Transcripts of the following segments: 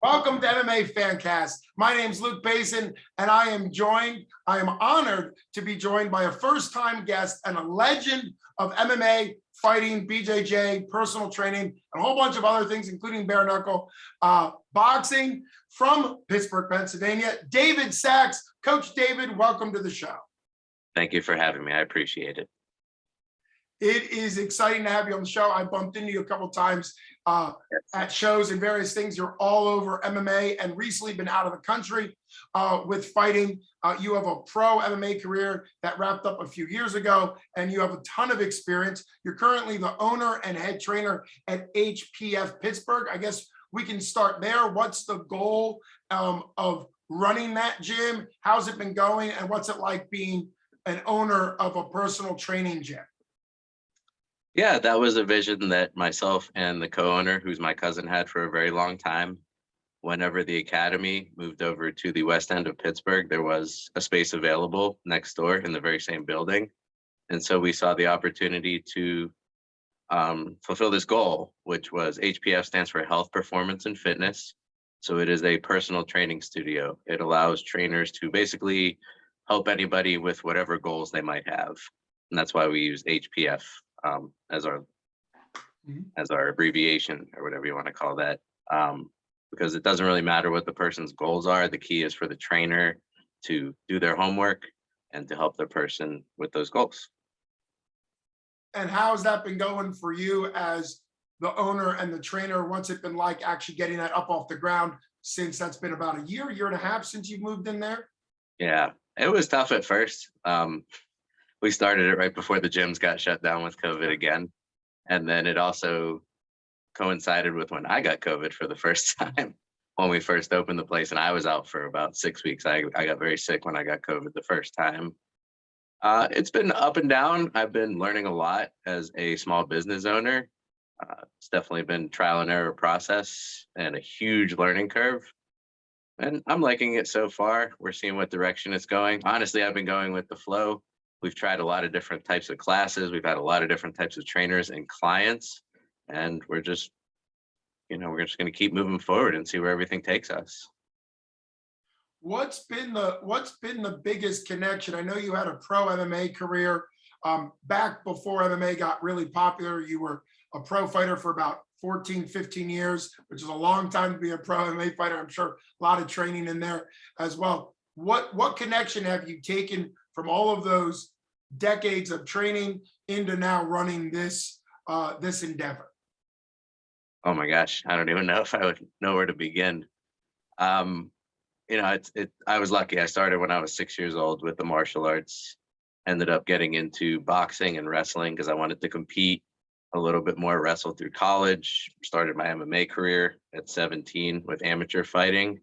Welcome to MMA Fancast. My name's Luke Basin, and I am honored to be joined by a first-time guest and a legend of MMA, fighting, BJJ, personal training, and a whole bunch of other things, including bare knuckle, boxing from Pittsburgh, Pennsylvania. David Sachs. Coach David, welcome to the show. Thank you for having me. I appreciate it. It is exciting to have you on the show. I bumped into you a couple of times at shows and various things. You're all over MMA and recently been out of the country with fighting. You have a pro MMA career that wrapped up a few years ago, and you have a ton of experience. You're currently the owner and head trainer at HPF Pittsburgh. I guess we can start there. What's the goal of running that gym? How's it been going? And what's it like being an owner of a personal training gym? Yeah, that was a vision that myself and the co-owner, who's my cousin, had for a very long time. Whenever the academy moved over to the west end of Pittsburgh, there was a space available next door in the very same building. And so we saw the opportunity to fulfill this goal, which was HPF stands for Health, Performance, and Fitness. So it is a personal training studio. It allows trainers to basically help anybody with whatever goals they might have. And that's why we use HPF as our abbreviation, or whatever you want to call that, because it doesn't really matter what the person's goals are. The key is for the trainer to do their homework and to help the person with those goals. And how has that been going for you as the owner and the trainer? What's it been like actually getting that up off the ground, since that's been about a year and a half since you moved in there? Yeah, it was tough at first. We started it right before the gyms got shut down with COVID again. And then it also coincided with when I got COVID for the first time, when we first opened the place, and I was out for about 6 weeks. I got very sick when I got COVID the first time. It's been up and down. I've been learning a lot as a small business owner. It's definitely been trial and error process and a huge learning curve. And I'm liking it so far. We're seeing what direction it's going. Honestly, I've been going with the flow. We've tried a lot of different types of classes. We've had a lot of different types of trainers and clients, and we're just going to keep moving forward and see where everything takes us. What's been the biggest connection? I know you had a pro MMA career back before MMA got really popular. You were a pro fighter for about 14, 15 years, which is a long time to be a pro MMA fighter. I'm sure a lot of training in there as well. What connection have you taken from all of those decades of training into now running this endeavor? Oh my gosh, I don't even know if I would know where to begin. I was lucky. I started when I was 6 years old with the martial arts, ended up getting into boxing and wrestling because I wanted to compete a little bit more, wrestle through college, started my MMA career at 17 with amateur fighting.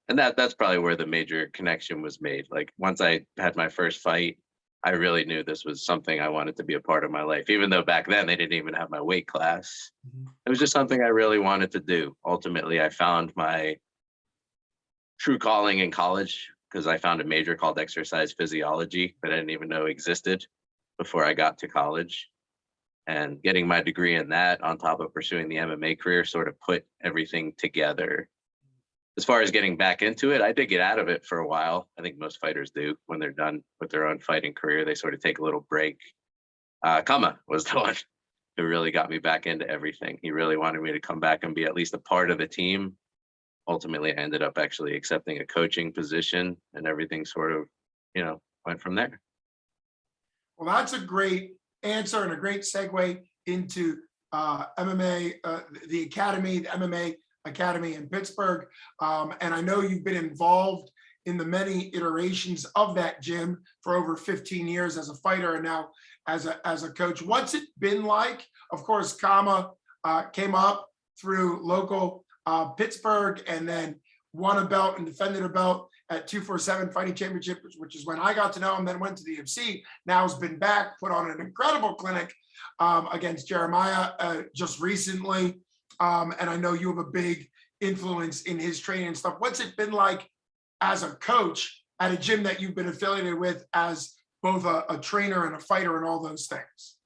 And that's probably where the major connection was made. Like, once I had my first fight, I really knew this was something I wanted to be a part of my life, even though back then they didn't even have my weight class. It was just something I really wanted to do. Ultimately, I found my true calling in college because I found a major called exercise physiology that I didn't even know existed before I got to college. And getting my degree in that on top of pursuing the MMA career sort of put everything together. As far as getting back into it, I did get out of it for a while. I think most fighters do. When they're done with their own fighting career, they sort of take a little break. Kama was the one who really got me back into everything. He really wanted me to come back and be at least a part of the team. Ultimately, I ended up actually accepting a coaching position, and everything sort of, went from there. Well, that's a great answer and a great segue into MMA, the academy, the MMA Academy in Pittsburgh. And I know you've been involved in the many iterations of that gym for over 15 years as a fighter and now as a coach. What's it been like? Of course, Kama came up through local Pittsburgh and then won a belt and defended a belt at 247 Fighting Championship, which is when I got to know him, then went to the UFC. Now has been back, put on an incredible clinic against Jeremiah just recently. And I know you have a big influence in his training and stuff. What's it been like as a coach at a gym that you've been affiliated with as both a trainer and a fighter and all those things?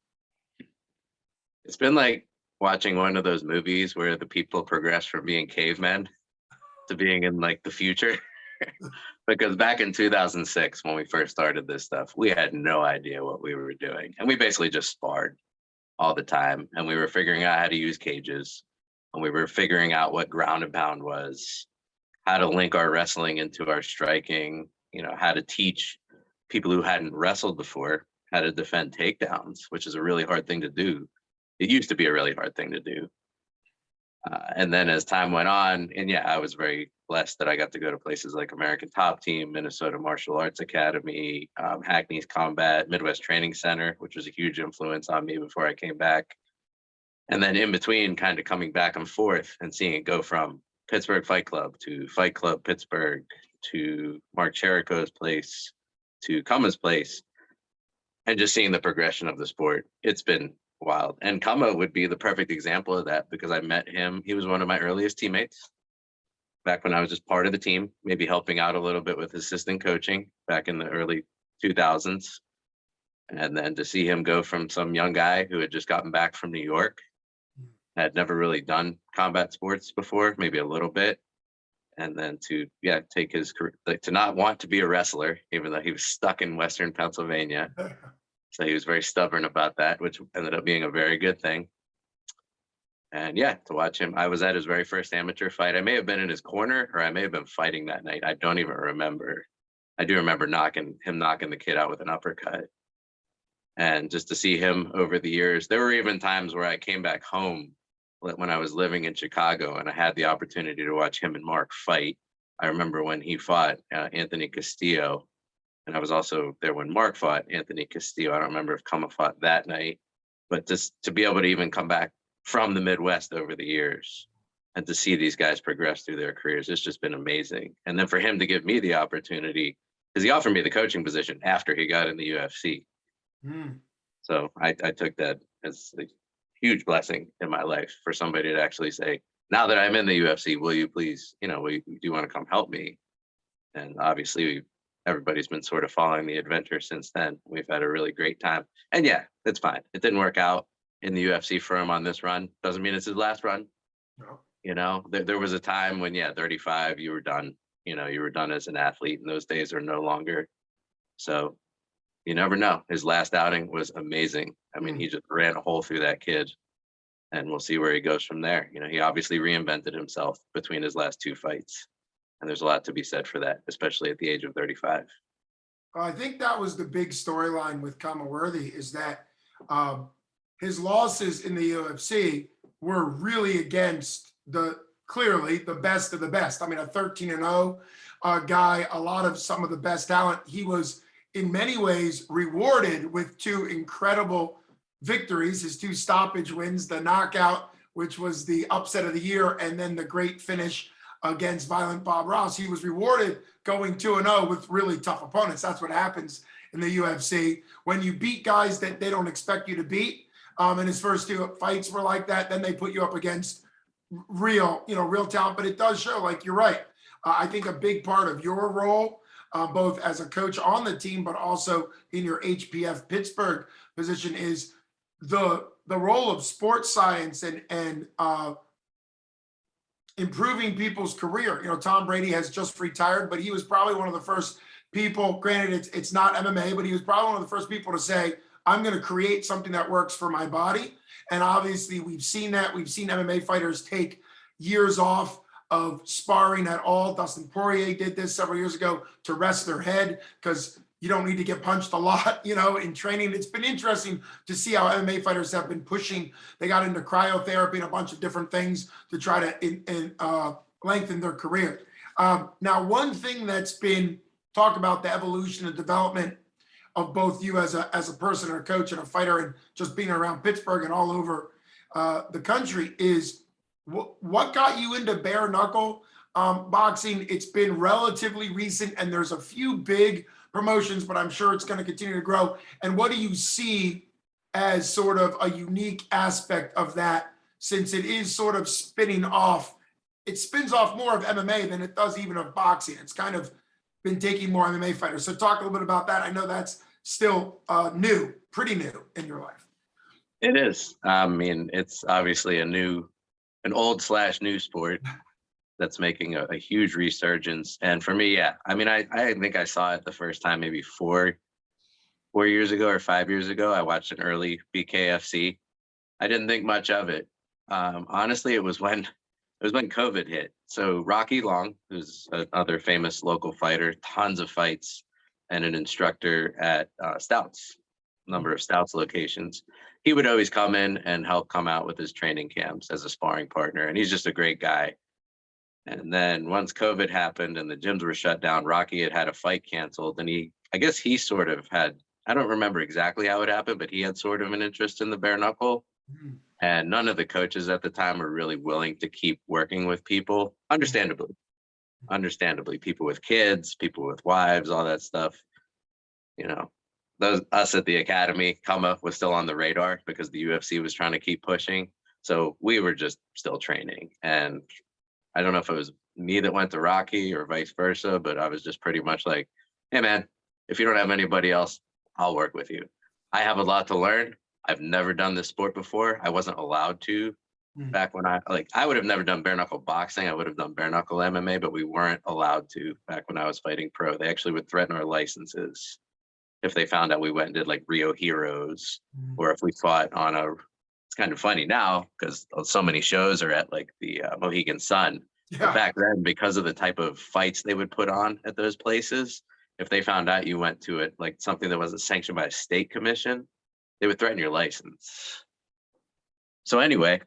It's been like watching one of those movies where the people progress from being cavemen to being in like the future. Because back in 2006, when we first started this stuff, we had no idea what we were doing. And we basically just sparred all the time. And we were figuring out how to use cages. And we were figuring out what ground and pound was, how to link our wrestling into our striking, how to teach people who hadn't wrestled before how to defend takedowns, which is a really hard thing to do. It used to be a really hard thing to do. And then as time went on, and yeah, I was very blessed that I got to go to places like American Top Team, Minnesota Martial Arts Academy, Hackney's Combat, Midwest Training Center, which was a huge influence on me before I came back. And then in between, kind of coming back and forth and seeing it go from Pittsburgh Fight Club to Fight Club Pittsburgh to Mark Cherico's place to Kama's place, and just seeing the progression of the sport. It's been wild. And Kama would be the perfect example of that, because I met him. He was one of my earliest teammates back when I was just part of the team, maybe helping out a little bit with assistant coaching back in the early 2000s. And then to see him go from some young guy who had just gotten back from New York, had never really done combat sports before, maybe a little bit. And then to, take his career, like to not want to be a wrestler, even though he was stuck in Western Pennsylvania. So he was very stubborn about that, which ended up being a very good thing. And to watch him, I was at his very first amateur fight. I may have been in his corner, or I may have been fighting that night. I don't even remember. I do remember knocking the kid out with an uppercut. And just to see him over the years, there were even times where I came back home when I was living in Chicago, and I had the opportunity to watch him and Mark fight. I remember when he fought Anthony Castillo, and I was also there when Mark fought Anthony Castillo. I don't remember if Kama fought that night, but just to be able to even come back from the Midwest over the years and to see these guys progress through their careers, it's just been amazing. And then for him to give me the opportunity, because he offered me the coaching position after he got in the UFC. So I took that as a huge blessing in my life, for somebody to actually say, now that I'm in the UFC, will you please, do you want to come help me? And obviously everybody's been sort of following the adventure since then. We've had a really great time. And it's fine. It didn't work out in the UFC for him on this run. Doesn't mean it's his last run. No. There was a time when, 35, you were done. You were done as an athlete, and those days are no longer. So you never know. His last outing was amazing. I mean, he just ran a hole through that kid, and we'll see where he goes from there. He obviously reinvented himself between his last two fights, and there's a lot to be said for that, especially at the age of 35. I think that was the big storyline with Kama Worthy, is that his losses in the UFC were really against clearly the best of the best. I mean, a 13-0 guy, some of the best talent. He was in many ways rewarded with two incredible victories, his two stoppage wins, the knockout, which was the upset of the year, and then the great finish against Violent Bob Ross. He was rewarded going 2-0 with really tough opponents. That's what happens in the UFC. When you beat guys that they don't expect you to beat, and his first two fights were like that, then they put you up against real talent. But it does show, like, you're right. I think a big part of your role, both as a coach on the team, but also in your HPF Pittsburgh position, is the role of sports science and improving people's career. Tom Brady has just retired, but he was probably one of the first people, granted it's not MMA, but he was probably one of the first people to say, I'm going to create something that works for my body. And obviously we've seen that. We've seen MMA fighters take years off of sparring at all. Dustin Poirier did this several years ago to rest their head, because you don't need to get punched a lot, in training. It's been interesting to see how MMA fighters have been pushing. They got into cryotherapy and a bunch of different things to try to lengthen their career. Now, one thing that's been talked about, the evolution and development of both you as a person and a coach and a fighter, and just being around Pittsburgh and all over the country, is what got you into bare knuckle boxing? It's been relatively recent, and there's a few big promotions, but I'm sure it's going to continue to grow. And what do you see as sort of a unique aspect of that, since it is sort of spinning off? It spins off more of MMA than it does even of boxing. It's kind of been taking more MMA fighters. So talk a little bit about that. I know that's still pretty new in your life. It is. I mean, it's obviously an old/new sport that's making a huge resurgence. And for me, yeah, I mean, I think I saw it the first time maybe 4 years ago or 5 years ago. I watched an early BKFC. I didn't think much of it. Honestly, it was when COVID hit. So Rocky Long, who's another famous local fighter, tons of fights, and an instructor at Stouts, number of Stouts locations. He would always come in and help come out with his training camps as a sparring partner, and he's just a great guy. And then once COVID happened and the gyms were shut down, Rocky had a fight canceled, and I guess he sort of had, I don't remember exactly how it happened, but he had sort of an interest in the bare knuckle. Mhm. And none of the coaches at the time were really willing to keep working with people, understandably, people with kids, people with wives, all that stuff. You know, those us at the academy, Kama was still on the radar because the UFC was trying to keep pushing. So we were just still training. And I don't know if it was me that went to Rocky or vice versa, but I was just pretty much like, hey man, if you don't have anybody else, I'll work with you. I have a lot to learn. I've never done this sport before. I wasn't allowed to Mm. back when I would have never done bare knuckle boxing. I would have done bare knuckle MMA, but we weren't allowed to back when I was fighting pro. They actually would threaten our licenses if they found out we went and did like Rio Heroes, Mhm. or if we fought on it's kind of funny now because so many shows are at like the Mohegan Sun. But Yeah. back then, because of the type of fights they would put on at those places, if they found out you went to it, like something that wasn't sanctioned by a state commission, they would threaten your license. So anyway,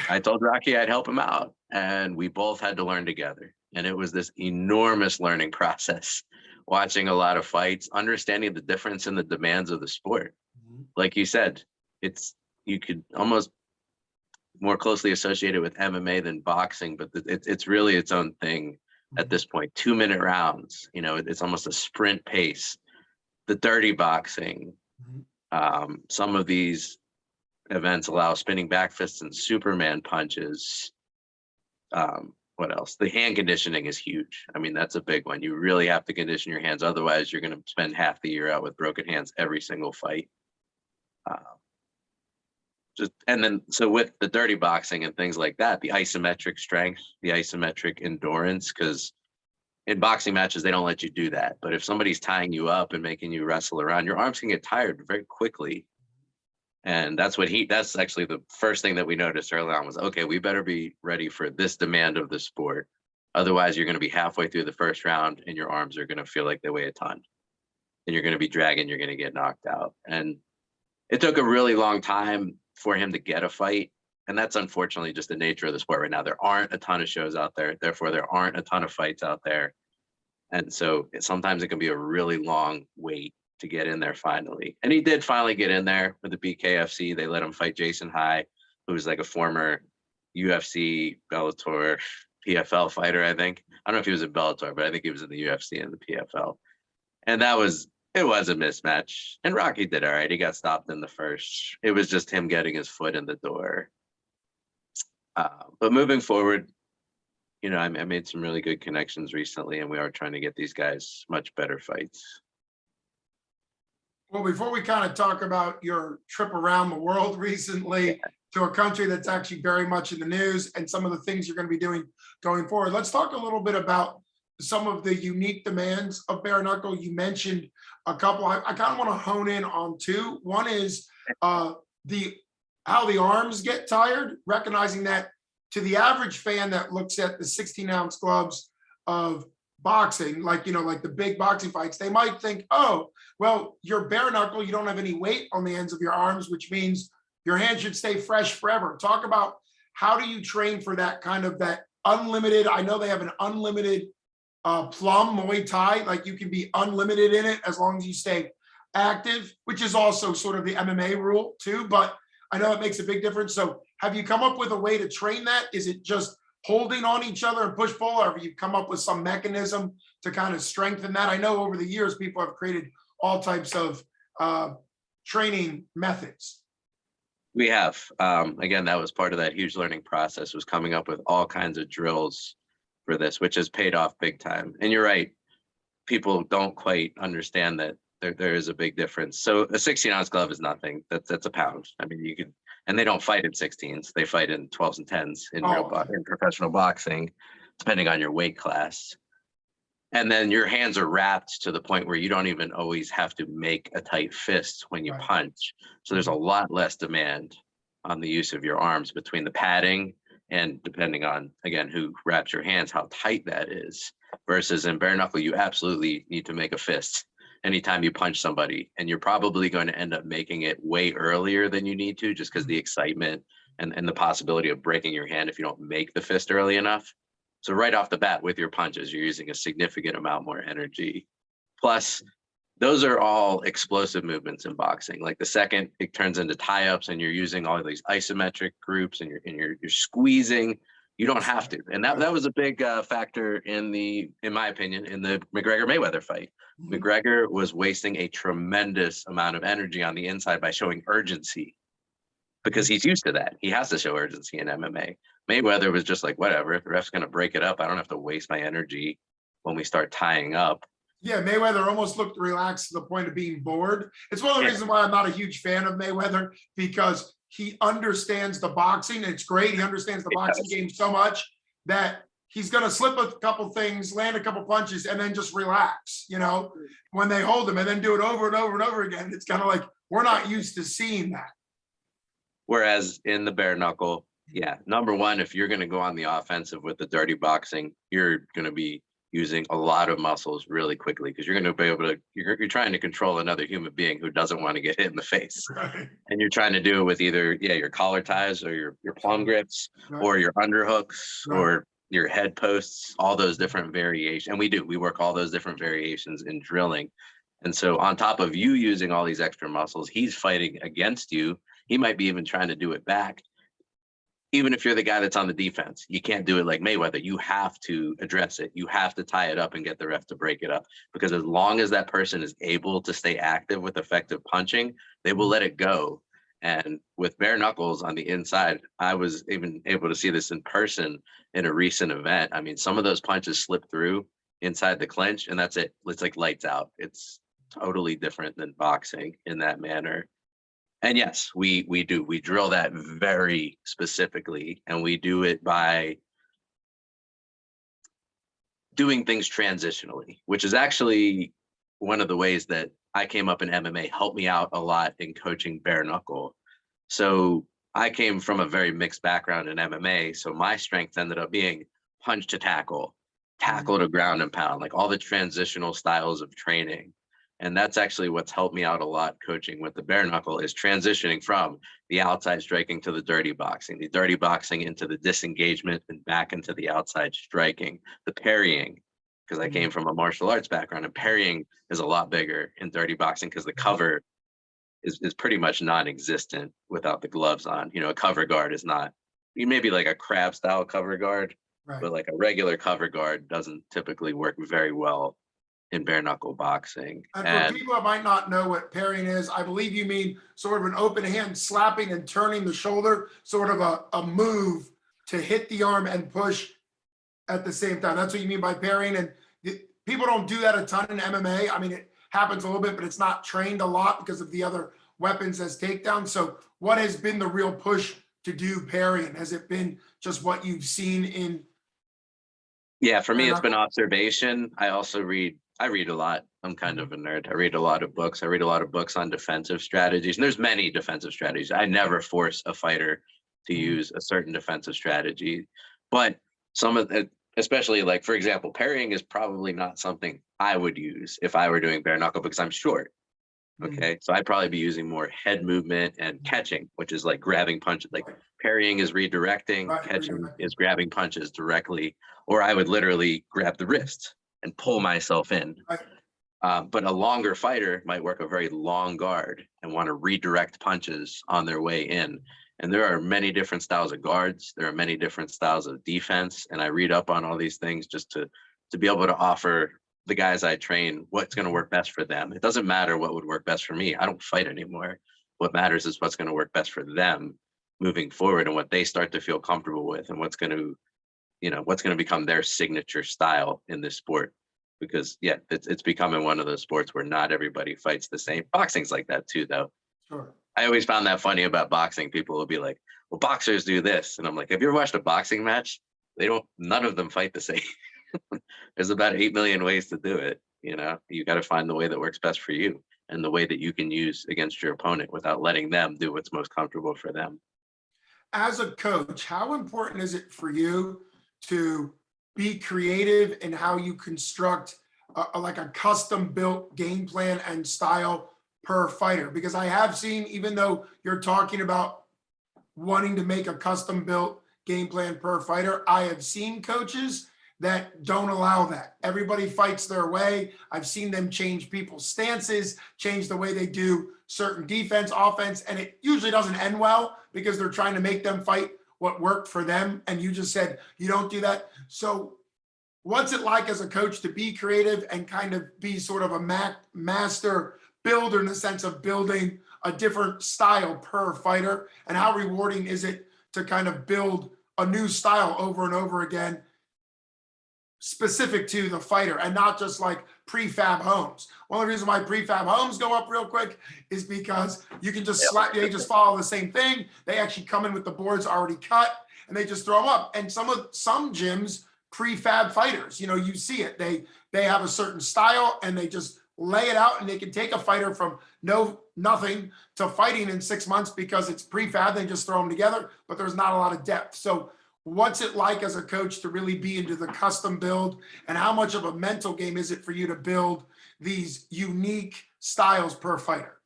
I told Rocky I'd help him out, and we both had to learn together. And it was this enormous learning process, watching a lot of fights, understanding the difference in the demands of the sport. Mhm. Like you said, you could almost more closely associate it with MMA than boxing, but it's really its own thing at this point. 2-minute rounds, it's almost a sprint pace. The dirty boxing, Mhm. some of these events allow spinning back fists and Superman punches. What else? The hand conditioning is huge. I mean, that's a big one. You really have to condition your hands. Otherwise, you're going to spend half the year out with broken hands every single fight. And then, so with the dirty boxing and things like that, the isometric strength, the isometric endurance, because in boxing matches, they don't let you do that. But if somebody's tying you up and making you wrestle around, your arms can get tired very quickly. And that's actually the first thing that we noticed early on was, okay, we better be ready for this demand of the sport. Otherwise, you're going to be halfway through the first round and your arms are going to feel like they weigh a ton. And you're going to be dragging, you're going to get knocked out. And it took a really long time for him to get a fight. And that's unfortunately just the nature of the sport right now. There aren't a ton of shows out there. Therefore, there aren't a ton of fights out there. And so sometimes it can be a really long wait to get in there finally. And he did finally get in there with the BKFC. They let him fight Jason High, who's like a former UFC, Bellator, PFL fighter, I think. I don't know if he was in Bellator, but I think he was in the UFC and the PFL. And it was a mismatch. And Rocky did all right. He got stopped in the first. It was just him getting his foot in the door. But moving forward, I made some really good connections recently, and we are trying to get these guys much better fights. Well, before we kind of talk about your trip around the world recently to a country that's actually very much in the news and some of the things you're going to be doing going forward, let's talk a little bit about some of the unique demands of bare knuckle. You mentioned a couple. I kind of want to hone in on two. One is how the arms get tired, recognizing that to the average fan that looks at the 16-ounce gloves of boxing, like the big boxing fights, they might think, oh, well, you're bare knuckle, you don't have any weight on the ends of your arms, which means your hand should stay fresh forever. Talk about how do you train for that kind of that unlimited, I know they have an unlimited plum Muay Thai, like you can be unlimited in it as long as you stay active, which is also sort of the MMA rule too, but I know it makes a big difference. So have you come up with a way to train that? Is it just holding on each other and push-pull, or have you come up with some mechanism to kind of strengthen that? I know over the years, people have created all types of training methods. We have. Again, that was part of that huge learning process, was coming up with all kinds of drills for this, which has paid off big time. And you're right, people don't quite understand that there is a big difference. So a 16-ounce glove is nothing. That's a pound. I mean, you could, and they don't fight in 16s. They fight in 12s and 10s in in professional boxing, depending on your weight class. And then your hands are wrapped to the point where you don't even always have to make a tight fist when you punch. So there's a lot less demand on the use of your arms between the padding and, depending on, again, who wraps your hands, how tight that is. Versus in bare knuckle, you absolutely need to make a fist anytime you punch somebody, and you're probably going to end up making it way earlier than you need to, just because the excitement and the possibility of breaking your hand if you don't make the fist early enough. So right off the bat with your punches, you're using a significant amount more energy. Plus, those are all explosive movements in boxing. Like the second it turns into tie-ups and you're using all of these isometric groups and you're squeezing, you don't have to. And that was a big factor in my opinion, in the McGregor-Mayweather fight. McGregor was wasting a tremendous amount of energy on the inside by showing urgency, because he's used to that. He has to show urgency in MMA. Mayweather was just like, whatever, if the ref's going to break it up, I don't have to waste my energy when we start tying up. Yeah, Mayweather almost looked relaxed to the point of being bored. It's one of the reasons why I'm not a huge fan of Mayweather, because he understands the boxing. And it's great. He understands the boxing game so much that he's going to slip a couple things, land a couple punches, and then just relax, you know, when they hold him, and then do it over and over and over again. It's kind of like, we're not used to seeing that. Whereas in the bare knuckle, yeah, number one, if you're going to go on the offensive with the dirty boxing, you're going to be using a lot of muscles really quickly, because you're going to be able to, you're trying to control another human being who doesn't want to get hit in the face. Right. And you're trying to do it with either, your collar ties or your plum grips, or your underhooks, or your head posts, all those different variations. And we work all those different variations in drilling. And so on top of you using all these extra muscles, he's fighting against you. He might be even trying to do it back. Even if you're the guy that's on the defense, you can't do it like Mayweather. You have to address it. You have to tie it up and get the ref to break it up. Because as long as that person is able to stay active with effective punching, they will let it go. And with bare knuckles on the inside, I was even able to see this in person in a recent event. I mean, some of those punches slip through inside the clinch, and that's it. It's like lights out. It's totally different than boxing in that manner. And yes, we drill that very specifically, and we do it by doing things transitionally, which is actually one of the ways that I came up in MMA, helped me out a lot in coaching bare knuckle. So I came from a very mixed background in MMA. So my strength ended up being punch to tackle to ground and pound, like all the transitional styles of training. And that's actually what's helped me out a lot coaching with the bare knuckle, is transitioning from the outside striking to the dirty boxing into the disengagement and back into the outside striking, the parrying, because I came from a martial arts background, and parrying is a lot bigger in dirty boxing because the cover is pretty much non-existent without the gloves on. You know, a cover guard is not, you maybe like a crab style cover guard, but like a regular cover guard doesn't typically work very well in bare knuckle boxing. And for people that might not know what parrying is, I believe you mean sort of an open hand slapping and turning the shoulder, sort of a move to hit the arm and push at the same time. That's what you mean by parrying. And people don't do that a ton in MMA. I mean, it happens a little bit, but it's not trained a lot because of the other weapons as takedowns. So what has been the real push to do parrying? Has it been just what you've seen in? Yeah, for me, it's been observation. I read a lot. I'm kind of a nerd. I read a lot of books. I read a lot of books on defensive strategies. And there's many defensive strategies. I never force a fighter to use a certain defensive strategy. But some of it, especially like, for example, parrying is probably not something I would use if I were doing bare knuckle, because I'm short. Okay. So I'd probably be using more head movement and catching, which is like grabbing punches. Like parrying is redirecting, catching is grabbing punches directly, or I would literally grab the wrist and pull myself in. But a longer fighter might work a very long guard and want to redirect punches on their way in. And there are many different styles of guards. There are many different styles of defense. And I read up on all these things just to be able to offer the guys I train what's going to work best for them. It doesn't matter what would work best for me. I don't fight anymore. What matters is what's going to work best for them moving forward, and what they start to feel comfortable with, and what's going to become their signature style in this sport. because yeah, it's becoming one of those sports where not everybody fights the same. Boxing's like that too, though. Sure. I always found that funny about boxing. People will be like, well, boxers do this. And I'm like, have you ever watched a boxing match? None of them fight the same. There's about 8 million ways to do it. You got to find the way that works best for you and the way that you can use against your opponent without letting them do what's most comfortable for them. As a coach, how important is it for you to be creative in how you construct like a custom built game plan and style per fighter? Because I have seen, even though you're talking about wanting to make a custom built game plan per fighter, I have seen coaches that don't allow that. Everybody fights their way. I've seen them change people's stances, change the way they do certain defense, offense, and it usually doesn't end well because they're trying to make them fight what worked for them. And you just said you don't do that. So what's it like as a coach to be creative and kind of be sort of a master builder in the sense of building a different style per fighter? And how rewarding is it to kind of build a new style over and over again, specific to the fighter, and not just like prefab homes? One of the reasons why prefab homes go up real quick is because you can just they just follow the same thing. They actually come in with the boards already cut and they just throw them up. And some gyms prefab fighters, you see it. They have a certain style and they just lay it out, and they can take a fighter from nothing to fighting in 6 months because it's prefab. They just throw them together, but there's not a lot of depth. So what's it like as a coach to really be into the custom build, and how much of a mental game is it for you to build these unique styles per fighter?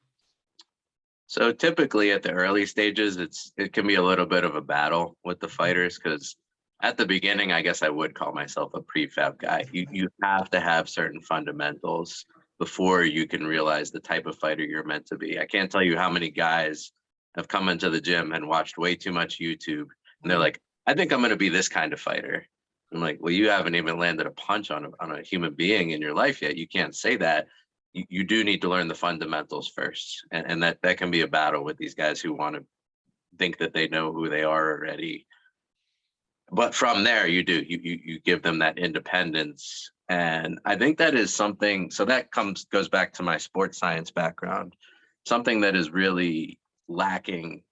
So typically at the early stages, it can be a little bit of a battle with the fighters, because at the beginning, I guess I would call myself a prefab guy. You have to have certain fundamentals before you can realize the type of fighter you're meant to be. I can't tell you how many guys have come into the gym and watched way too much YouTube, and they're like, I think I'm going to be this kind of fighter. I'm like, well, you haven't even landed a punch on a human being in your life yet. You can't say that. You do need to learn the fundamentals first. And that can be a battle with these guys who want to think that they know who they are already. But from there, you give them that independence. And I think that is something, so that goes back to my sports science background, something that is really lacking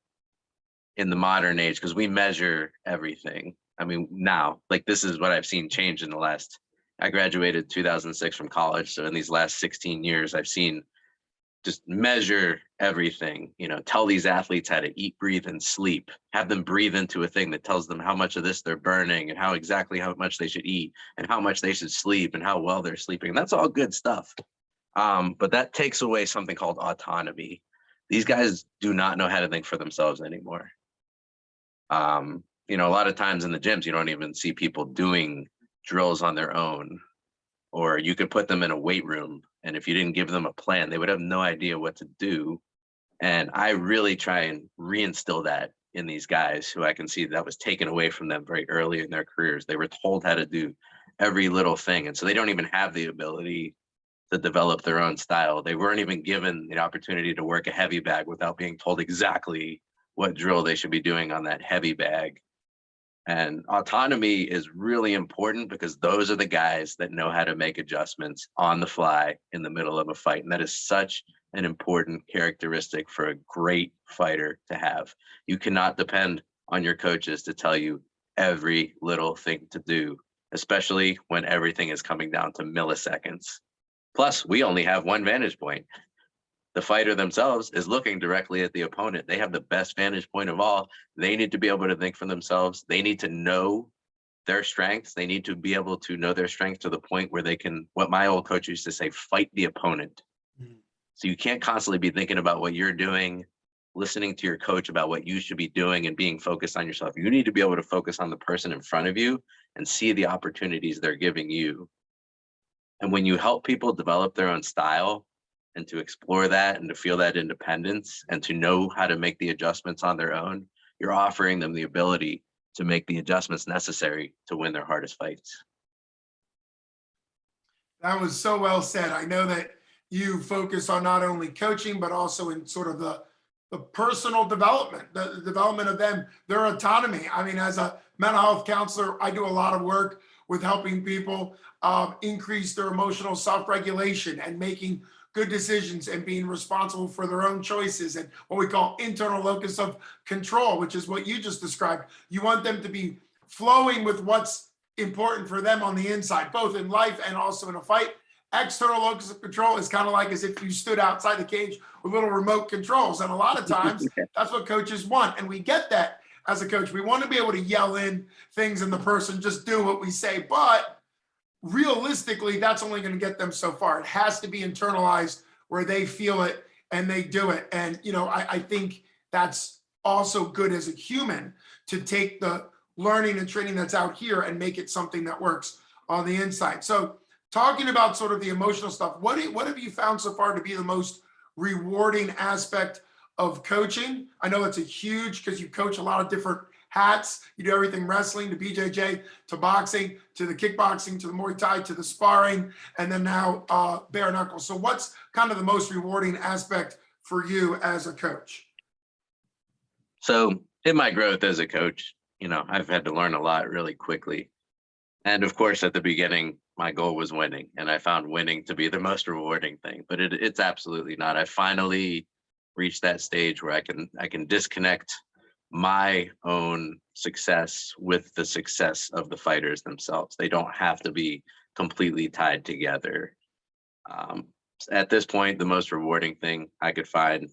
in the modern age, because we measure everything. I mean, now, like, this is what I've seen change in I graduated 2006 from college. So in these last 16 years, I've seen just measure everything, tell these athletes how to eat, breathe, and sleep, have them breathe into a thing that tells them how much of this they're burning and how much they should eat and how much they should sleep and how well they're sleeping. That's all good stuff. But that takes away something called autonomy. These guys do not know how to think for themselves anymore. A lot of times in the gyms, you don't even see people doing drills on their own, or you could put them in a weight room, and if you didn't give them a plan, they would have no idea what to do. And I really try and reinstill that in these guys who I can see that was taken away from them very early in their careers. They were told how to do every little thing, and so they don't even have the ability to develop their own style. They weren't even given the opportunity to work a heavy bag without being told exactly what drill they should be doing on that heavy bag. And autonomy is really important, because those are the guys that know how to make adjustments on the fly in the middle of a fight. And that is such an important characteristic for a great fighter to have. You cannot depend on your coaches to tell you every little thing to do, especially when everything is coming down to milliseconds. Plus, we only have one vantage point. The fighter themselves is looking directly at the opponent. They have the best vantage point of all. They need to be able to think for themselves. They need to know their strengths. They need to be able to know their strengths to the point where they can, what my old coach used to say, fight the opponent. So you can't constantly be thinking about what you're doing, listening to your coach about what you should be doing, and being focused on yourself. You need to be able to focus on the person in front of you and see the opportunities they're giving you. And when you help people develop their own style, and to explore that and to feel that independence and to know how to make the adjustments on their own, you're offering them the ability to make the adjustments necessary to win their hardest fights. That was so well said. I know that you focus on not only coaching, but also in sort of the the personal development, the development of them, their autonomy. I mean, as a mental health counselor, I do a lot of work with helping people increase their emotional self-regulation and making good decisions and being responsible for their own choices, and what we call internal locus of control, which is what you just described. You want them to be flowing with what's important for them on the inside, both in life and also in a fight. External locus of control is kind of like as if you stood outside the cage with little remote controls. And a lot of times that's what coaches want. And we get that as a coach. We want to be able to yell in things and the person just do what we say. But realistically, that's only going to get them so far. It has to be internalized where they feel it and they do it. And, you know, I think that's also good as a human to take the learning and training that's out here and make it something that works on the inside. So talking about sort of the emotional stuff, what have you found so far to be the most rewarding aspect of coaching? I know it's a huge, because you coach a lot of different hats. You do everything wrestling to BJJ, to boxing, to the kickboxing, to the Muay Thai, to the sparring, and then now bare knuckle. So what's kind of the most rewarding aspect for you as a coach? So in my growth as a coach, you know, I've had to learn a lot really quickly. And of course, at the beginning, my goal was winning, and I found winning to be the most rewarding thing, but it's absolutely not. I finally reached that stage where I can disconnect my own success with the success of the fighters themselves. They don't have to be completely tied together. At this point, the most rewarding thing I could find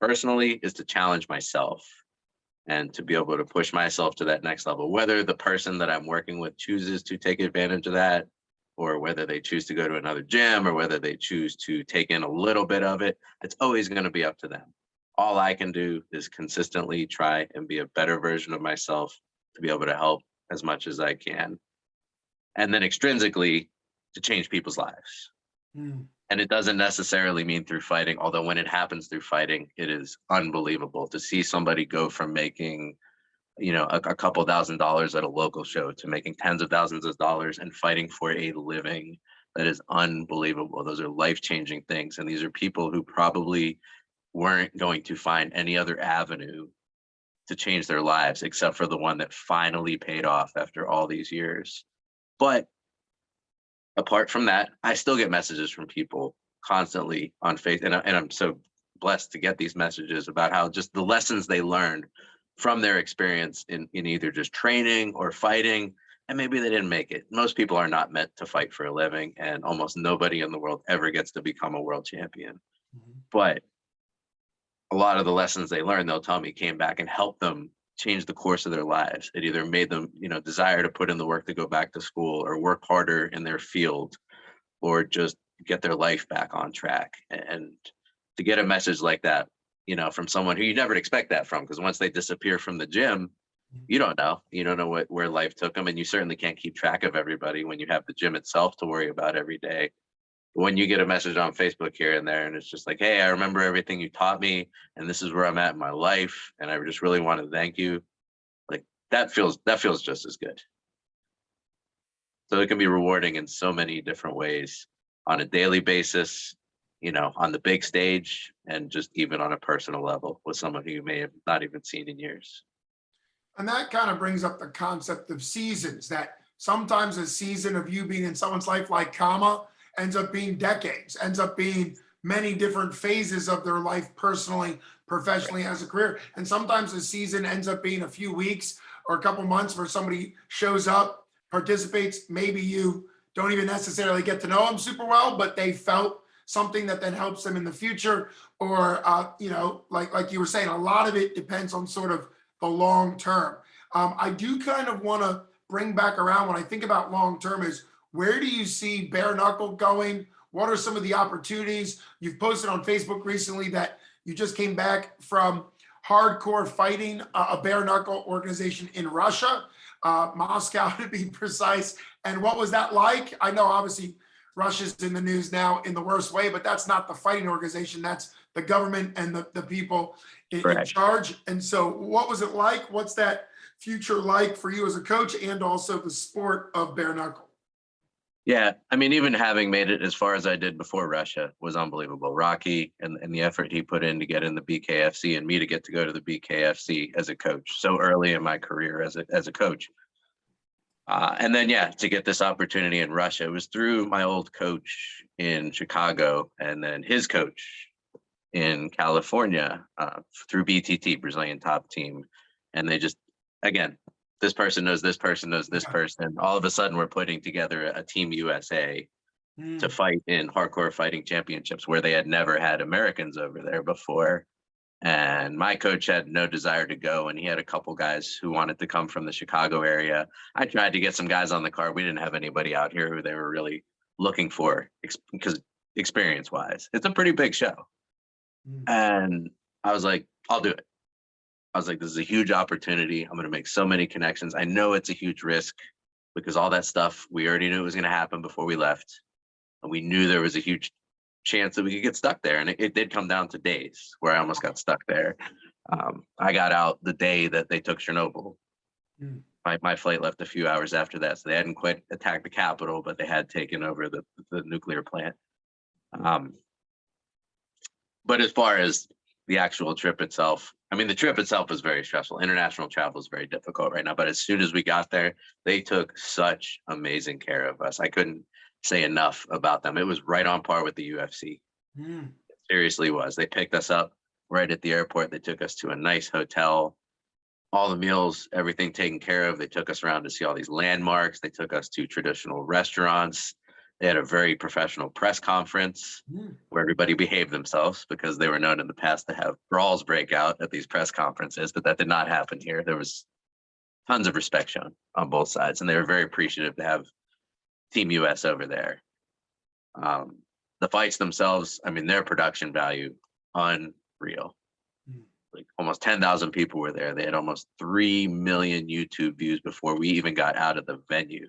personally is to challenge myself and to be able to push myself to that next level, whether the person that I'm working with chooses to take advantage of that, or whether they choose to go to another gym, or whether they choose to take in a little bit of it. It's always going to be up to them. All I can do is consistently try and be a better version of myself to be able to help as much as I can. And then extrinsically, to change people's lives. And it doesn't necessarily mean through fighting, although when it happens through fighting, it is unbelievable to see somebody go from making, you know, a couple $1,000s at a local show to making tens of thousands of dollars and fighting for a living. That is unbelievable. Those are life-changing things. And these are people who probably weren't going to find any other avenue to change their lives except for the one that finally paid off after all these years. But apart from that, I still get messages from people constantly on Facebook, and I'm so blessed to get these messages about how just the lessons they learned from their experience in either just training or fighting, and maybe they didn't make it. Most people are not meant to fight for a living, and almost nobody in the world ever gets to become a world champion. But a lot of the lessons they learned, they'll tell me, came back and helped them change the course of their lives. It either made them, you know, desire to put in the work to go back to school or work harder in their field, or just get their life back on track. And to get a message like that, you know, from someone who you never expect that from, because once they disappear from the gym, you don't know where life took them, and you certainly can't keep track of everybody when you have the gym itself to worry about every day. But when you get a message on Facebook here and there, and it's just like, hey, I remember everything you taught me, and this is where I'm at in my life, and I just really want to thank you. Like that feels just as good. So it can be rewarding in so many different ways on a daily basis, you know, on the big stage, and just even on a personal level with someone who you may have not even seen in years. And that kind of brings up the concept of seasons, that sometimes a season of you being in someone's life like Kama ends up being decades, ends up being many different phases of their life, personally, professionally, as a career. And sometimes a season ends up being a few weeks or a couple months where somebody shows up, participates. Maybe you don't even necessarily get to know them super well, but they felt something that then helps them in the future. Or, you know, like you were saying, a lot of it depends on sort of the long term. I do kind of want to bring back around, when I think about long term, is where do you see bare knuckle going? What are some of the opportunities? You've posted on Facebook recently that you just came back from hardcore fighting, a bare knuckle organization in Russia, Moscow to be precise. And what was that like? I know obviously Russia's in the news now in the worst way, but that's not the fighting organization. That's the government and the people in charge. And so what was it like? What's that future like for you as a coach, and also the sport of bare knuckle? Yeah, I mean, even having made it as far as I did before Russia was unbelievable. Rocky and the effort he put in to get in the BKFC, and me to get to go to the BKFC as a coach so early in my career as a coach. And then, yeah, to get this opportunity in Russia, it was through my old coach in Chicago and then his coach in California, through BTT, Brazilian Top Team. And they just, again, this person knows this person knows this person. All of a sudden, we're putting together a Team USA to fight in hardcore fighting championships where they had never had Americans over there before. And my coach had no desire to go, and he had a couple guys who wanted to come from the Chicago area. I tried to get some guys on the card. We didn't have anybody out here who they were really looking for, because experience-wise, it's a pretty big show. And I was like, I'll do it. I was like, this is a huge opportunity. I'm going to make so many connections. I know it's a huge risk because all that stuff, we already knew it was going to happen before we left. And we knew there was a huge chance that we could get stuck there. And it did come down to days where I almost got stuck there. I got out the day that they took Chernobyl. My flight left a few hours after that. So they hadn't quite attacked the capital, but they had taken over the nuclear plant. But as far as the actual trip itself, I mean, the trip itself was very stressful. International travel is very difficult right now. But as soon as we got there, they took such amazing care of us. I couldn't say enough about them. It was right on par with the UFC. It seriously was. They picked us up right at the airport. They took us to a nice hotel, all the meals, everything taken care of. They took us around to see all these landmarks. They took us to traditional restaurants. They had a very professional press conference where everybody behaved themselves, because they were known in the past to have brawls break out at these press conferences, but that did not happen here. There was tons of respect shown on both sides, and they were very appreciative to have Team US over there. The fights themselves, I mean, their production value, unreal. Like almost 10,000 people were there. They had almost 3 million YouTube views before we even got out of the venue.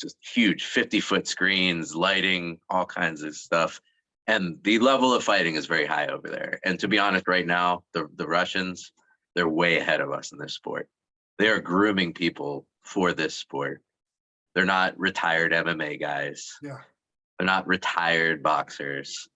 Just huge 50-foot screens, lighting, all kinds of stuff. And the level of fighting is very high over there. And to be honest, right now, the Russians, they're way ahead of us in this sport. They are grooming people for this sport. They're not retired MMA guys. Yeah. They're not retired boxers.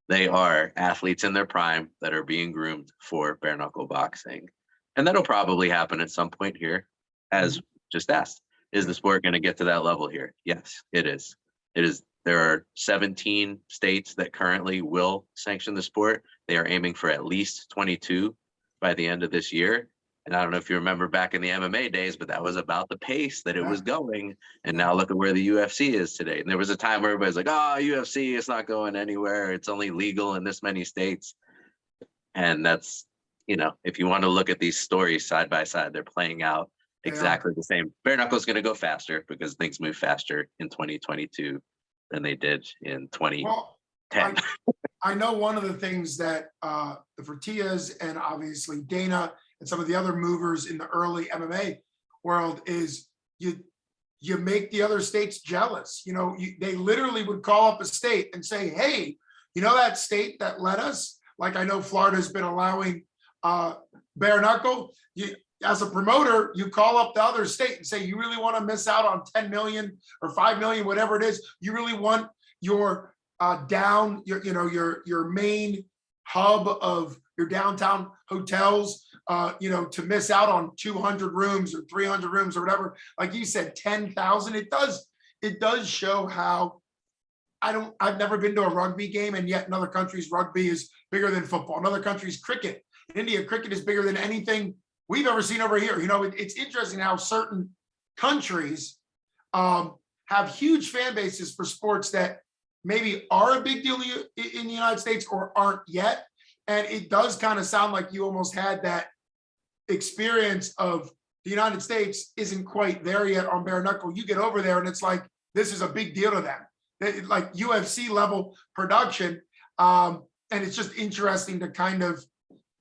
They are athletes in their prime that are being groomed for bare knuckle boxing. And that'll probably happen at some point here, as just asked. Is the sport going to get to that level here? Yes, it is. It is. There are 17 states that currently will sanction the sport. They are aiming for at least 22 by the end of this year. And I don't know if you remember back in the MMA days, but that was about the pace that it was going. And now look at where the UFC is today. And there was a time where everybody's like, oh, UFC, it's not going anywhere. It's only legal in this many states. And that's, you know, if you want to look at these stories side by side, they're playing out exactly the same. Bare knuckle is going to go faster because things move faster in 2022 than they did in 2010. Well, I know one of the things that the Fertias and obviously Dana and some of the other movers in the early MMA world is you make the other states jealous. You know, they literally would call up a state and say, hey, you know that state that let us? Like I know Florida's been allowing bare knuckle. As a promoter, you call up the other state and say, you really want to miss out on 10 million or 5 million, whatever it is. You really want your your main hub of your downtown hotels, to miss out on 200 rooms or 300 rooms or whatever. Like you said, 10,000. It does show how I've never been to a rugby game, and yet in other countries, rugby is bigger than football. In other countries, cricket. In India, cricket is bigger than anything we've ever seen over here. You know, it's interesting how certain countries have huge fan bases for sports that maybe are a big deal in the United States or aren't yet. And it does kind of sound like you almost had that experience of the United States isn't quite there yet on bare knuckle. You get over there and it's like, this is a big deal to them. Like UFC level production. And it's just interesting to kind of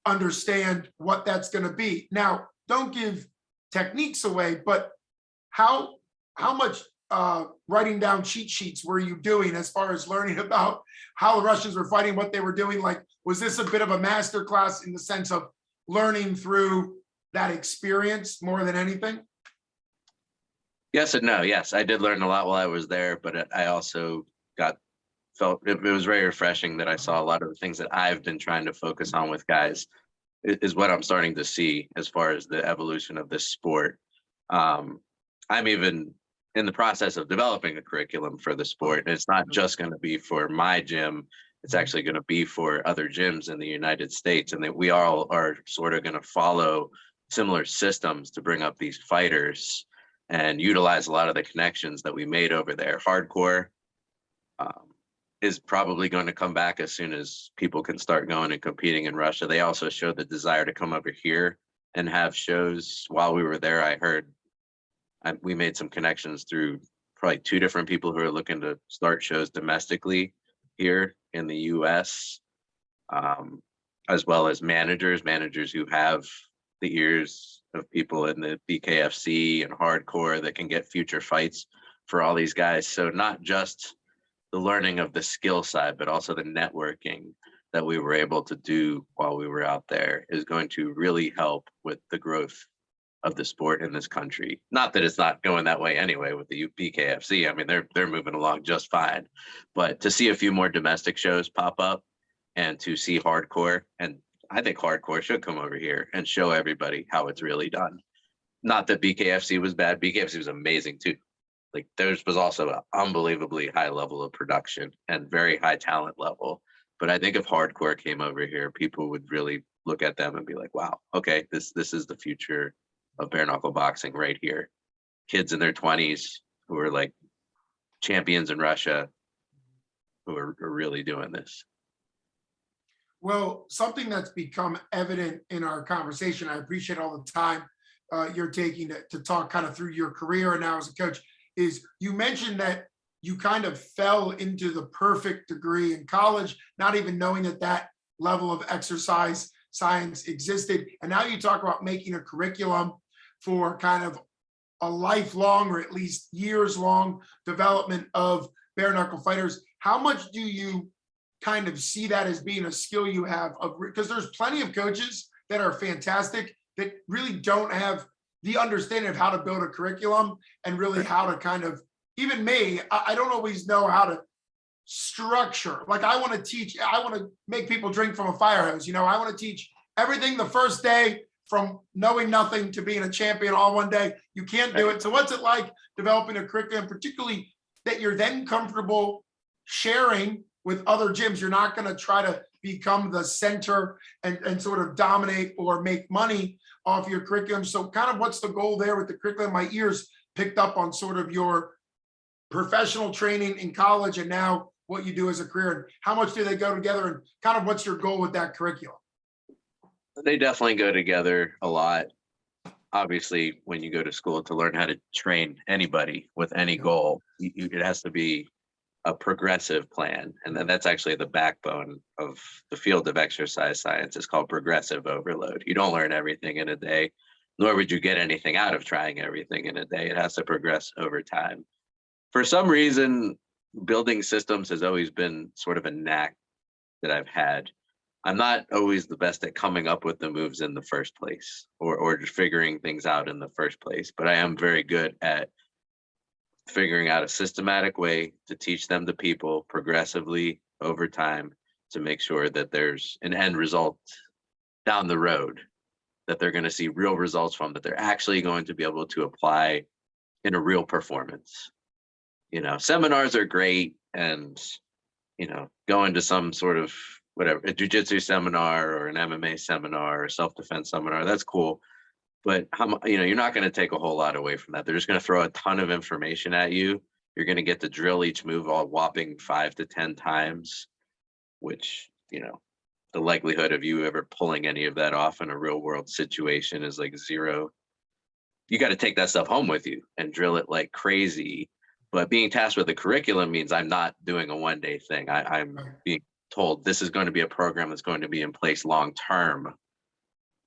understand what that's going to be. Now, don't give techniques away, but how much writing down cheat sheets were you doing as far as learning about how the Russians were fighting, what they were doing? Like, was this a bit of a master class in the sense of learning through that experience more than anything? Yes and no. Yes, I did learn a lot while I was there, but I also felt it was very refreshing that I saw a lot of the things that I've been trying to focus on with guys is what I'm starting to see as far as the evolution of this sport. Um, I'm even in the process of developing a curriculum for the sport. And it's not just going to be for my gym. It's actually going to be for other gyms in the United States. And that we all are sort of going to follow similar systems to bring up these fighters and utilize a lot of the connections that we made over there. Hardcore um, is probably going to come back as soon as people can start going and competing in Russia. They also showed the desire to come over here and have shows. While we were there, I heard we made some connections through probably two different people who are looking to start shows domestically here in the US, as well as managers who have the ears of people in the BKFC and hardcore that can get future fights for all these guys. So not just the learning of the skill side, but also the networking that we were able to do while we were out there is going to really help with the growth of the sport in this country. Not that it's not going that way anyway with the BKFC. I mean, they're moving along just fine. But to see a few more domestic shows pop up and to see hardcore, and I think hardcore should come over here and show everybody how it's really done. Not that BKFC was bad. BKFC was amazing too. Like theirs was also an unbelievably high level of production and very high talent level. But I think if hardcore came over here, people would really look at them and be like, wow, okay, this is the future of bare knuckle boxing right here. Kids in their 20s who are like champions in Russia who are really doing this. Well, something that's become evident in our conversation, I appreciate all the time you're taking to talk kind of through your career and now as a coach, is you mentioned that you kind of fell into the perfect degree in college, not even knowing that that level of exercise science existed. And now you talk about making a curriculum for kind of a lifelong or at least years long development of bare knuckle fighters. How much do you kind of see that as being a skill you have of, because there's plenty of coaches that are fantastic that really don't have the understanding of how to build a curriculum and really how to kind of, even me, I don't always know how to structure. Like I want to teach, I want to make people drink from a fire hose. You know, I want to teach everything the first day from knowing nothing to being a champion all one day. You can't do it. So what's it like developing a curriculum, particularly that you're then comfortable sharing with other gyms? You're not going to try to become the center and sort of dominate or make money off your curriculum. So kind of what's the goal there with the curriculum? My ears picked up on sort of your professional training in college and now what you do as a career, and how much do they go together, and kind of what's your goal with that curriculum? They definitely go together a lot. Obviously, when you go to school to learn how to train anybody with any goal, it has to be a progressive plan. And then that's actually the backbone of the field of exercise science. Is called progressive overload. You don't learn everything in a day, nor would you get anything out of trying everything in a day. It has to progress over time. For some reason, building systems has always been sort of a knack that I've had. I'm not always the best at coming up with the moves in the first place or just figuring things out in the first place, but I am very good at figuring out a systematic way to teach them to people progressively over time to make sure that there's an end result down the road that they're going to see real results from, that they're actually going to be able to apply in a real performance. You know, seminars are great, and, you know, going to some sort of whatever, a jujitsu seminar or an MMA seminar or self-defense seminar, that's cool. But you're not going to take a whole lot away from that. They're just going to throw a ton of information at you. You're going to get to drill each move a whopping 5 to 10 times, which, you know, the likelihood of you ever pulling any of that off in a real world situation is like zero. You got to take that stuff home with you and drill it like crazy. But being tasked with a curriculum means I'm not doing a one-day thing. I'm being told this is going to be a program that's going to be in place long term.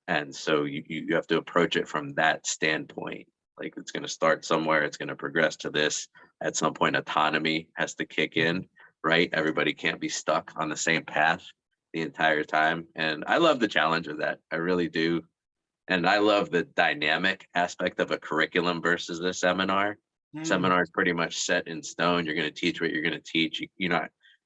And so you have to approach it from that standpoint. Like it's going to start somewhere, it's going to progress to this. At some point, autonomy has to kick in, right? Everybody can't be stuck on the same path the entire time. And I love the challenge of that. I really do. And I love the dynamic aspect of a curriculum versus a seminar. Mm. Seminar is pretty much set in stone. You're going to teach what you're going to teach.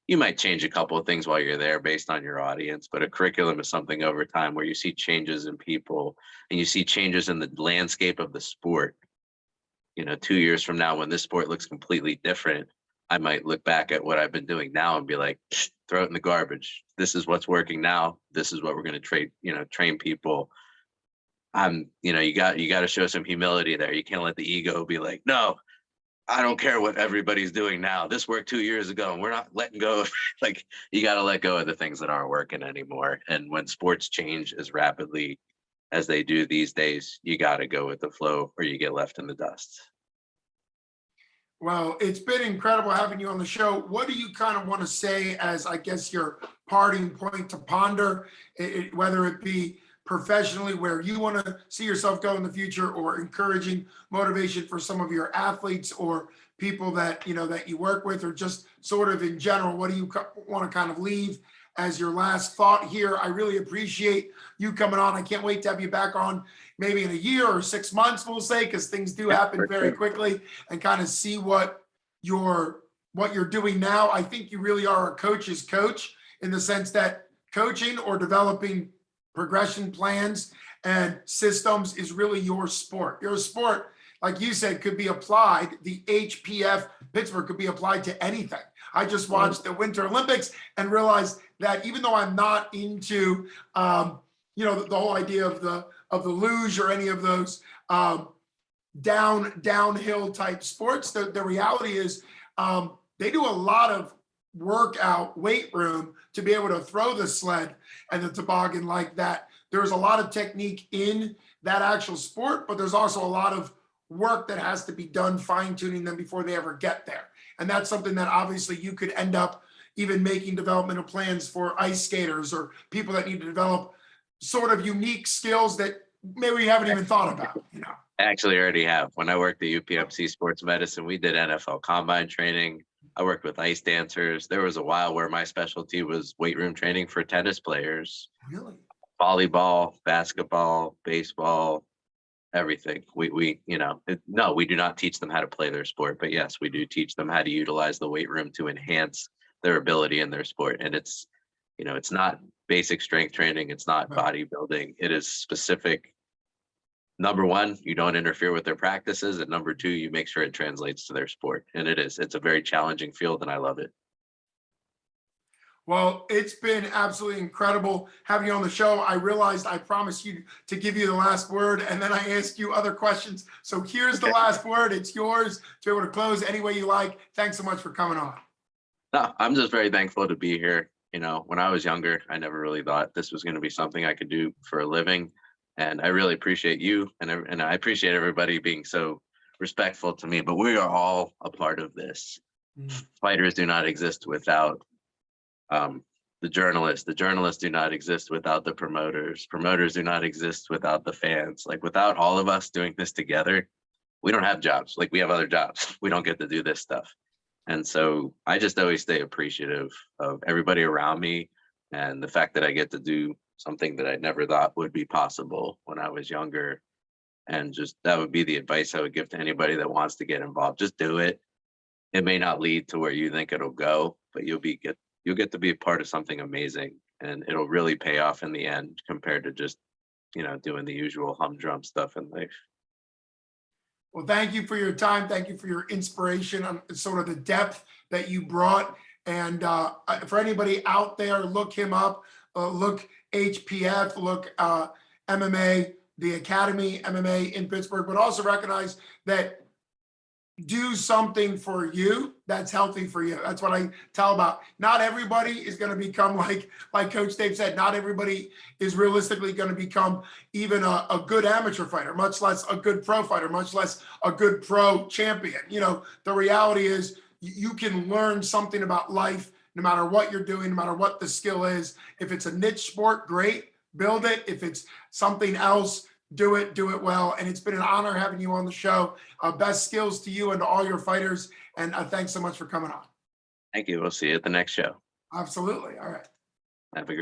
You might change a couple of things while you're there based on your audience, but a curriculum is something over time where you see changes in people and you see changes in the landscape of the sport. 2 years from now, when this sport looks completely different, I might look back at what I've been doing now and be like, throw it in the garbage. This is what's working now. This is what we're going to train people. You got to show some humility there. You can't let the ego be like, no, I don't care what everybody's doing now. This worked 2 years ago and we're not letting go of like, you got to let go of the things that aren't working anymore. And when sports change as rapidly as they do these days, you got to go with the flow or you get left in the dust. Well, it's been incredible having you on the show. What do you kind of want to say as, I guess, your parting point to ponder, whether it be professionally where you want to see yourself go in the future, or encouraging motivation for some of your athletes or people that that you work with, or just sort of in general? What do you want to kind of leave as your last thought here? I really appreciate you coming on. I can't wait to have you back on maybe in a year or 6 months, we'll say, because things do happen very quickly, and kind of see what you're doing now. I think you really are a coach's coach, in the sense that coaching or developing progression plans and systems is really your sport. Your sport, like you said, could be applied. The HPF Pittsburgh could be applied to anything. I just watched the Winter Olympics and realized that even though I'm not into, the whole idea of the luge or any of those downhill type sports, the reality is they do a lot of workout weight room to be able to throw the sled and the toboggan like that. There's a lot of technique in that actual sport, but there's also a lot of work that has to be done fine-tuning them before they ever get there. And that's something that obviously you could end up even making developmental plans for ice skaters or people that need to develop sort of unique skills that maybe we haven't even thought about. I actually already have. When I worked at UPMC Sports Medicine, we did NFL combine training. I worked with ice dancers. There was a while where my specialty was weight room training for tennis players. Really? Volleyball, basketball, baseball, everything. We do not teach them how to play their sport, but yes, we do teach them how to utilize the weight room to enhance their ability in their sport. And it's not basic strength training. It's not bodybuilding. It is specific. Number one, you don't interfere with their practices. And number two, you make sure it translates to their sport. And it's a very challenging field and I love it. Well, it's been absolutely incredible having you on the show. I realized I promised you to give you the last word, and then I asked you other questions. So here's the last word. It's yours to be able to close any way you like. Thanks so much for coming on. No, I'm just very thankful to be here. When I was younger, I never really thought this was going to be something I could do for a living. And I really appreciate you, and I appreciate everybody being so respectful to me, but we are all a part of this. Fighters do not exist without the journalists. The journalists do not exist without the promoters. Promoters do not exist without the fans. Like, without all of us doing this together, we don't have jobs. Like, we have other jobs. We don't get to do this stuff. And so I just always stay appreciative of everybody around me, and the fact that I get to do something that I never thought would be possible when I was younger. And just, that would be the advice I would give to anybody that wants to get involved. Just do it. It may not lead to where you think it'll go, but you'll get to be a part of something amazing, and it'll really pay off in the end compared to just, doing the usual humdrum stuff in life. Well, thank you for your time. Thank you for your inspiration on sort of the depth that you brought. And for anybody out there, look him up, look HPF, look MMA, the Academy MMA in Pittsburgh, but also recognize that do something for you that's healthy for you. That's what I tell about. Not everybody is going to become like Coach Dave said, not everybody is realistically going to become even a good amateur fighter, much less a good pro fighter, much less a good pro champion. The reality is you can learn something about life no matter what you're doing, no matter what the skill is. If it's a niche sport, great, build it. If it's something else, do it well. And it's been an honor having you on the show. Best skills to you and to all your fighters. And thanks so much for coming on. Thank you. We'll see you at the next show. Absolutely. All right. Have a great